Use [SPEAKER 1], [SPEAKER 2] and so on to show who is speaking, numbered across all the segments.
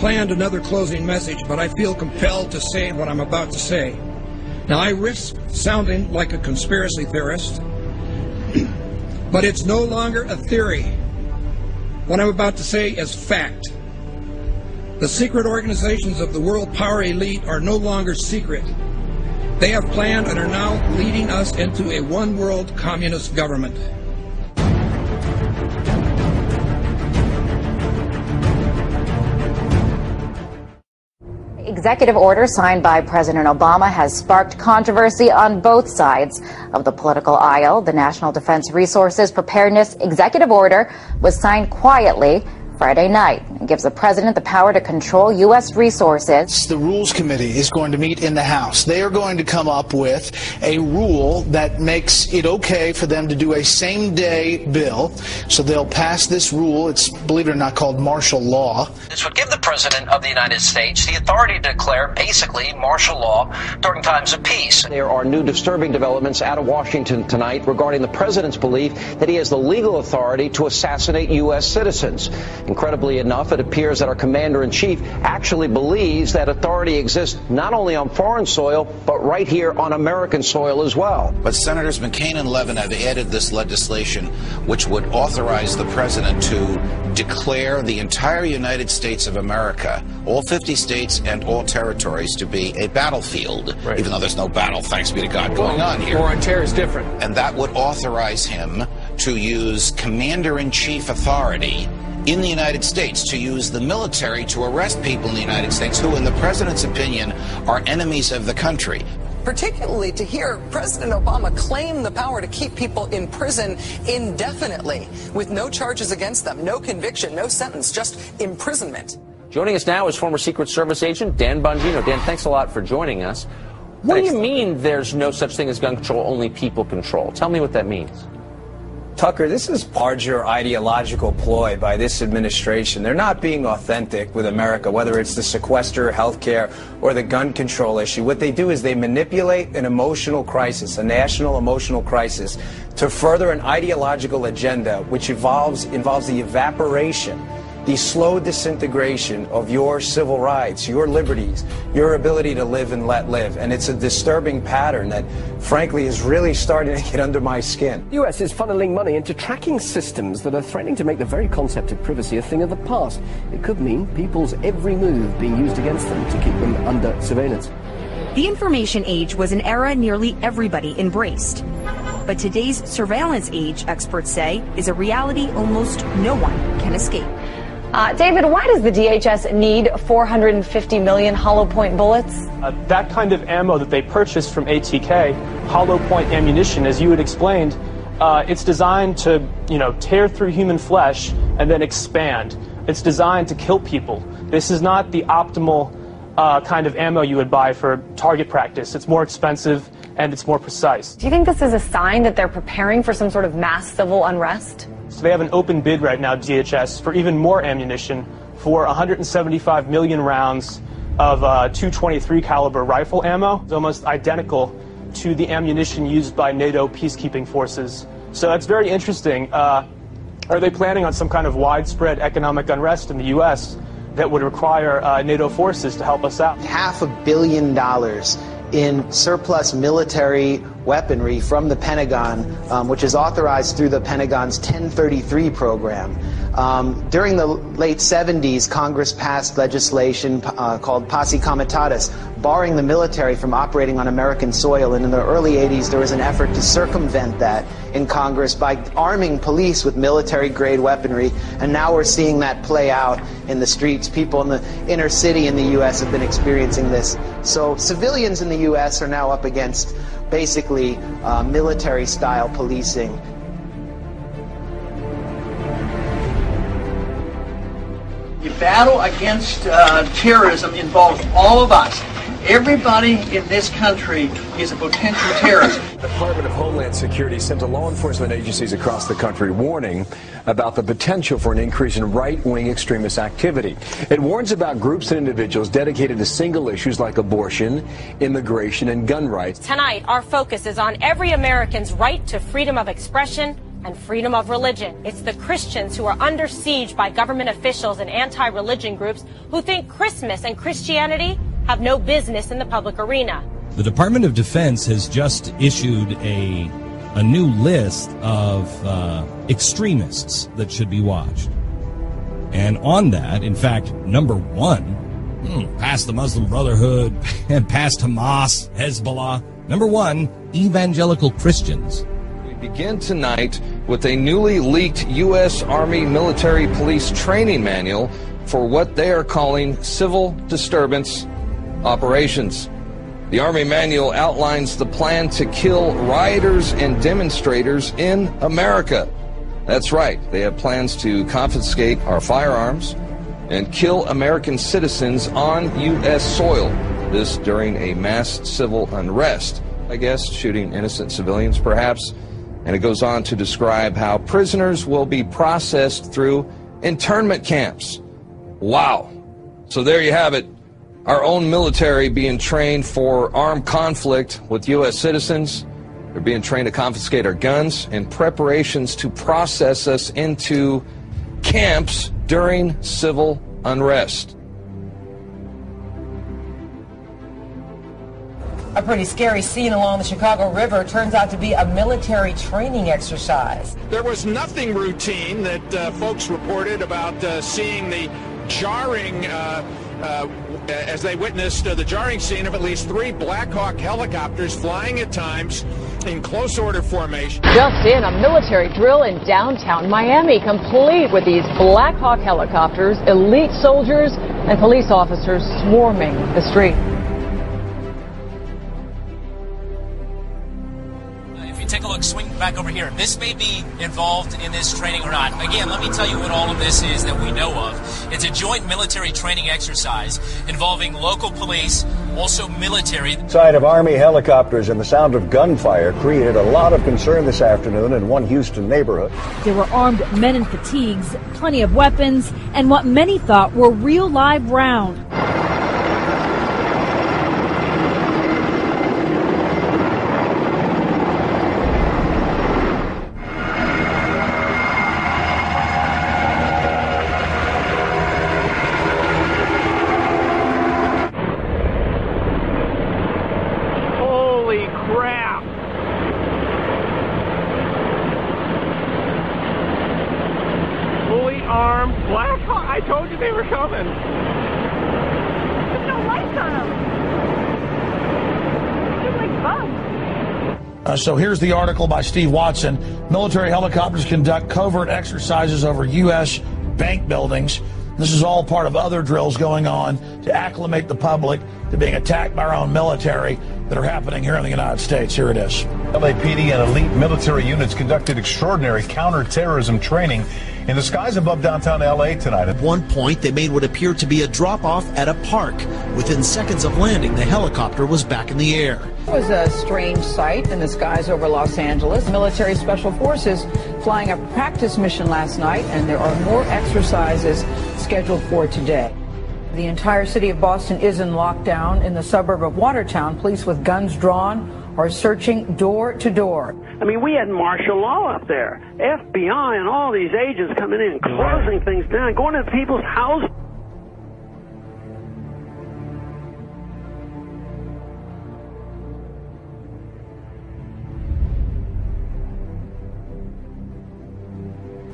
[SPEAKER 1] planned another closing message, but I feel compelled to say what I'm about to say. Now, I risk sounding like a conspiracy theorist, but it's no longer a theory. What I'm about to say is fact. The secret organizations of the world power elite are no longer secret. They have planned and are now leading us into a one-world communist government.
[SPEAKER 2] Executive order signed by President Obama has sparked controversy on both sides of the political aisle. The National Defense Resources Preparedness Executive Order was signed quietly Friday night. It gives the president the power to control U.S. resources.
[SPEAKER 3] The Rules Committee is going to meet in the House. They are going to come up with a rule that makes it okay for them to do a same-day bill. So they'll pass this rule. It's, believe it or not, called martial law.
[SPEAKER 4] This would give the President of the United States the authority to declare basically martial law during times of peace.
[SPEAKER 5] There are new disturbing developments out of Washington tonight regarding the President's belief that he has the legal authority to assassinate U.S. citizens. Incredibly enough, it appears that our commander-in-chief actually believes that authority exists not only on foreign soil, but right here on American soil as well.
[SPEAKER 6] But Senators McCain and Levin have added this legislation which would authorize the president to declare the entire United States of America, all 50 states and all territories, to be a battlefield, right, even though there's no battle, thanks be to God, going on here.
[SPEAKER 7] War on terror is different.
[SPEAKER 6] And that would authorize him to use commander-in-chief authority in the United States, to use the military to arrest people in the United States who, in the president's opinion, are enemies of the country.
[SPEAKER 8] Particularly to hear President Obama claim the power to keep people in prison indefinitely with no charges against them, no conviction, no sentence, just imprisonment.
[SPEAKER 5] Joining us now is former Secret Service agent Dan Bongino. Dan, thanks a lot for joining us. What do you mean there's no such thing as gun control, only people control? Tell me what that means.
[SPEAKER 7] Tucker, this is larger ideological ploy by this administration. They're not being authentic with America, whether it's the sequester, health care, or the gun control issue. What they do is they manipulate an emotional crisis, a national emotional crisis, to further an ideological agenda which involves the evaporation, the slow disintegration of your civil rights, your liberties, your ability to live and let live. And it's a disturbing pattern that, frankly, is really starting to get under my skin.
[SPEAKER 9] The U.S. is funneling money into tracking systems that are threatening to make the very concept of privacy a thing of the past. It could mean people's every move being used against them to keep them under surveillance.
[SPEAKER 10] The information age was an era nearly everybody embraced. But today's surveillance age, experts say, is a reality almost no one can escape.
[SPEAKER 11] David, why does the DHS need 450 million hollow point bullets?
[SPEAKER 12] That kind of ammo that they purchased from ATK, hollow point ammunition, as you had explained, it's designed to, tear through human flesh and then expand. It's designed to kill people. This is not the optimal kind of ammo you would buy for target practice. It's more expensive and it's more precise.
[SPEAKER 11] Do you think this is a sign that they're preparing for some sort of mass civil unrest?
[SPEAKER 12] So they have an open bid right now, DHS, for even more ammunition, for 175 million rounds of .223 caliber rifle ammo. It's almost identical to the ammunition used by NATO peacekeeping forces. So that's very interesting. Are they planning on some kind of widespread economic unrest in the U.S. that would require NATO forces to help us out?
[SPEAKER 13] $500 million in surplus military weaponry from the Pentagon, which is authorized through the Pentagon's 1033 program. During the late 70s, Congress passed legislation called Posse Comitatus, barring the military from operating on American soil. And in the early 80s, there was an effort to circumvent that in Congress by arming police with military-grade weaponry. And now we're seeing that play out in the streets. People in the inner city in the U.S. have been experiencing this. So civilians in the U.S. are now up against basically military-style policing.
[SPEAKER 14] The battle against terrorism involves all of us. Everybody in this country is a potential terrorist.
[SPEAKER 15] The Department of Homeland Security sent to law enforcement agencies across the country warning about the potential for an increase in right-wing extremist activity. It warns about groups and individuals dedicated to single issues like abortion, immigration, and gun rights.
[SPEAKER 16] Tonight, our focus is on every American's right to freedom of expression and freedom of religion. It's the Christians who are under siege by government officials and anti-religion groups who think Christmas and Christianity have no business in the public arena.
[SPEAKER 17] The Department of Defense has just issued a new list of extremists that should be watched. And on that, in fact, number one, past the Muslim Brotherhood and past Hamas, Hezbollah, number one, evangelical Christians.
[SPEAKER 18] We begin tonight with a newly leaked U.S. Army military police training manual for what they are calling civil disturbance operations. The Army manual outlines the plan to kill rioters and demonstrators in America. That's right, they have plans to confiscate our firearms and kill American citizens on U.S. soil. This during a mass civil unrest, I guess, shooting innocent civilians perhaps. And it goes on to describe how prisoners will be processed through internment camps. Wow. So there you have it. Our own military being trained for armed conflict with U.S. citizens. They're being trained to confiscate our guns in preparations to process us into camps during civil unrest.
[SPEAKER 19] A pretty scary scene along the Chicago River turns out to be a military training exercise.
[SPEAKER 20] There was nothing routine that folks reported about seeing the jarring, as they witnessed the jarring scene of at least 3 Black Hawk helicopters flying at times in close order formation.
[SPEAKER 11] Just in, a military drill in downtown Miami, complete with these Black Hawk helicopters, elite soldiers, and police officers swarming the street.
[SPEAKER 21] Take a look, swing back over here. This may be involved in this training or not. Again, let me tell you what all of this is that we know of. It's a joint military training exercise involving local police, also military.
[SPEAKER 22] Sight of Army helicopters and the sound of gunfire created a lot of concern this afternoon in one Houston neighborhood.
[SPEAKER 23] There were armed men in fatigues, plenty of weapons, and what many thought were real live rounds.
[SPEAKER 20] I told you they were coming.
[SPEAKER 24] There's no lights on them. They're like bugs.
[SPEAKER 25] So here's the article by Steve Watson. Military helicopters conduct covert exercises over U.S. bank buildings. This is all part of other drills going on to acclimate the public to being attacked by our own military that are happening here in the United States. Here it is.
[SPEAKER 26] LAPD and elite military units conducted extraordinary counterterrorism training in the skies above downtown LA tonight.
[SPEAKER 27] At one point, they made what appeared to be a drop-off at a park. Within seconds of landing, the helicopter was back in the air.
[SPEAKER 28] It was a strange sight in the skies over Los Angeles. Military Special Forces flying a practice mission last night, and there are more exercises scheduled for today. The entire city of Boston is in lockdown. In the suburb of Watertown, police with guns drawn are searching door to door.
[SPEAKER 29] I mean, we had martial law up there. FBI and all these agents coming in, closing things down, going to people's houses.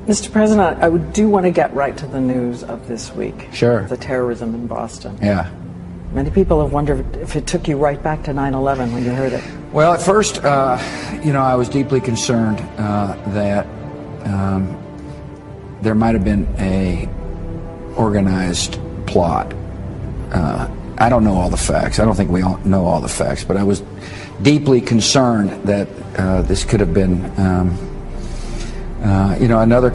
[SPEAKER 30] Mr. President, I do want to get right to the news of this week.
[SPEAKER 31] Sure.
[SPEAKER 30] The terrorism in Boston.
[SPEAKER 31] Yeah.
[SPEAKER 30] Many people have wondered if it took you right back to 9/11 when you heard it.
[SPEAKER 31] Well, at first, I was deeply concerned that there might have been a organized plot. I don't know all the facts. I don't think we all know all the facts, but I was deeply concerned that this could have been, another